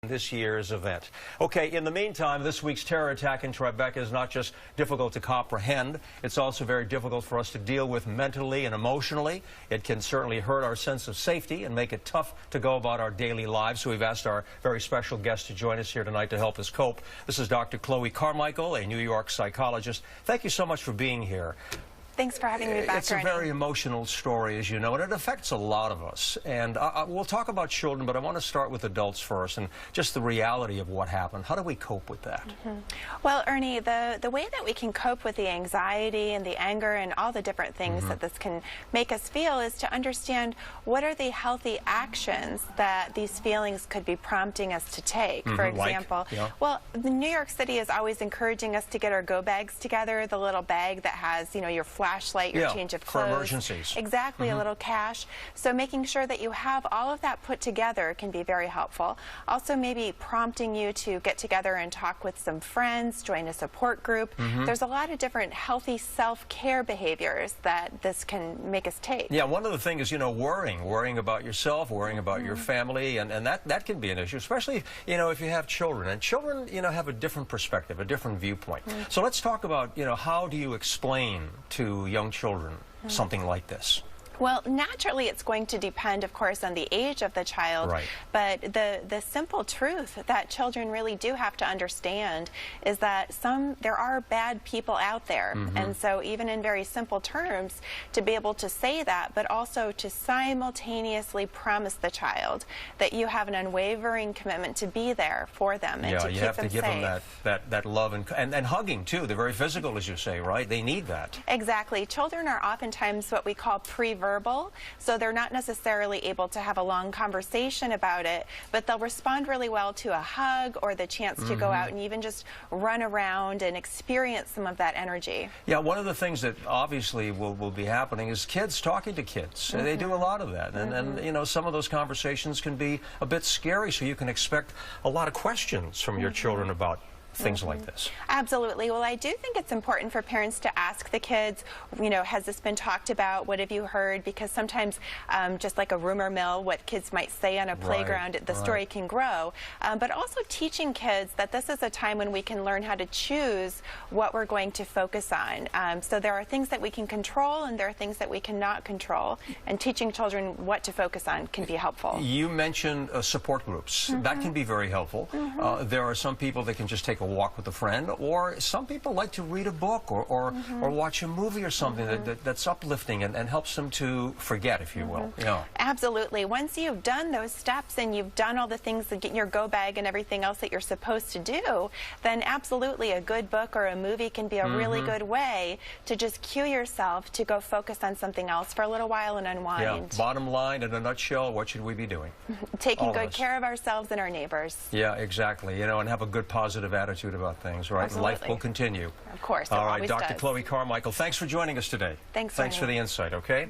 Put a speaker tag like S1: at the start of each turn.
S1: This year's event. Okay, in the meantime, this week's terror attack in Tribeca is not just difficult to comprehend, it's also very difficult for us to deal with mentally and emotionally. It can certainly hurt our sense of safety and make it tough to go about our daily lives. So we've asked our very special guest to join us here tonight to help us cope. This is Dr. Chloe Carmichael, a New York psychologist. Thank you so much for being here.
S2: Thanks for having me back,
S1: It's a very emotional story, as you know, and it affects a lot of us. And we'll talk about children, but I want to start with adults first and just the reality of what happened. How do we cope with that?
S2: Well, Ernie, the way that we can cope with the anxiety and the anger and all the different things that this can make us feel is to understand what are the healthy actions that these feelings could be prompting us to take. For example, well, New York City is always encouraging us to get our go bags together, the little bag that has, you know, your flashlight, your change of clothes.
S1: For emergencies.
S2: Exactly, a little cash. So making sure that you have all of that put together can be very helpful. Also maybe prompting you to get together and talk with some friends, join a support group. There's a lot of different healthy self-care behaviors that this can make us take.
S1: Yeah, one of the things is, you know, worrying about yourself, worrying about your family, and that can be an issue, especially, you know, if you have children. And children, you know, have a different perspective, a different viewpoint. So let's talk about, you know, how do you explain to young children something like this?
S2: Well, naturally, it's going to depend, of course, on the age of the child.
S1: Right.
S2: But the simple truth that children really do have to understand is that there are bad people out there. And so even in very simple terms, to be able to say that, but also to simultaneously promise the child that you have an unwavering commitment to be there for them and to keep them safe. Yeah, you have to give them
S1: that love and hugging, too. They're very physical, as you say, right? They need that.
S2: Exactly. Children are oftentimes what we call pre-verbal, so they're not necessarily able to have a long conversation about it, but they'll respond really well to a hug or the chance to go out and even just run around and experience some of that energy.
S1: Yeah, one of the things that obviously will be happening is kids talking to kids. They do a lot of that, and you know, some of those conversations can be a bit scary, so you can expect a lot of questions from your children about things like this.
S2: Absolutely. Well, I do think it's important for parents to ask the kids, you know, has this been talked about? What have you heard? Because sometimes, just like a rumor mill, what kids might say on a playground, the story can grow. But also teaching kids that this is a time when we can learn how to choose what we're going to focus on. So there are things that we can control and there are things that we cannot control. And teaching children what to focus on can be helpful.
S1: You mentioned support groups. That can be very helpful. There are some people that can just take a walk with a friend, or some people like to read a book or watch a movie or something that's uplifting and helps them to forget, if you will. Yeah.
S2: Absolutely. Once you've done those steps and you've done all the things that get in your go bag and everything else that you're supposed to do, then absolutely a good book or a movie can be a really good way to just cue yourself to go focus on something else for a little while and unwind.
S1: Yeah. Bottom line, in a nutshell, what should we be doing?
S2: Taking good care of ourselves and our neighbors.
S1: Yeah, exactly. You know, and have a good positive attitude about things, right?
S2: Absolutely.
S1: Life will continue.
S2: Of course.
S1: All right, Dr. Chloe Carmichael, thanks for joining us today.
S2: Thanks
S1: for the insight, okay?